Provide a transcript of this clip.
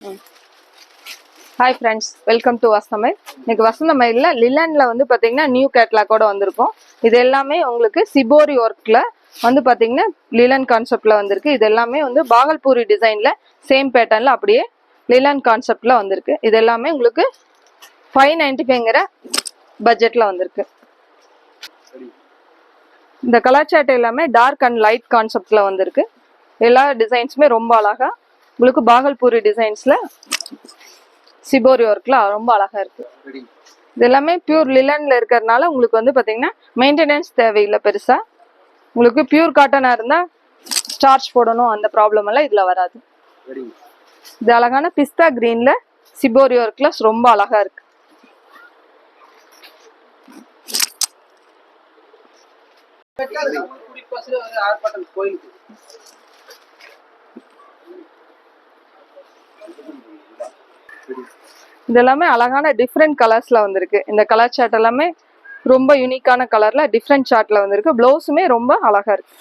Hi friends, welcome to Vasanamai. இன்னைக்கு வசந்தமயில்ல லிலன்ல வந்து பாத்தீங்கன்னா நியூ கேட்லாகோட வந்திருக்கும். இது எல்லாமே உங்களுக்கு சிபோரி ஒர்க்ல வந்து பாத்தீங்கன்னா லிலன் கான்செப்ட்ல வந்திருக்கு. இது எல்லாமே வந்து பாகல்பூரி டிசைன்ல சேம் பேட்டர்ன்ல அப்படியே லிலன் கான்செப்ட்ல வந்திருக்கு. இது எல்லாமே உங்களுக்கு 595ங்கற பட்ஜெட்ல வந்திருக்கு. இந்த கலர் சார்ட் எல்லாமே டார்க் அண்ட் லைட் கான்செப்ட்ல வந்திருக்கு. எல்லா டிசைன்ஸுமே ரொம்ப அழகா உங்களுக்கு பாகல்பூரி டிசைன்ஸ்ல சிபோரி ஒர்க்ல ரொம்ப அழகா இருக்கு. இது எல்லாமே பியூர் லிலன்ல இருக்கிறதுனால உங்களுக்கு வந்து பாத்தீங்கன்னா மெயின்டெனன்ஸ் தேவையில்லை பெருசா. உங்களுக்கு பியூர் காட்டனா இருந்தா ஸ்டார்ச் போடணும் அந்த ப்ராப்ளம் எல்லாம் இதுல வராது. இது அழகான பிஸ்தா கிரீன்ல சிபோரி ஒர்க்ல ரொம்ப அழகா இருக்கு. இது எல்லாமே அழகான டிஃப்ரெண்ட் கலர்ஸ்ல வந்திருக்கு. இந்த கலர் சார்ட் எல்லாமே ரொம்ப யூனிக்கான கலர்ல டிஃப்ரெண்ட் சார்ட்ல வந்திருக்கு. ப்ளவுஸுமே ரொம்ப அழகா இருக்கு.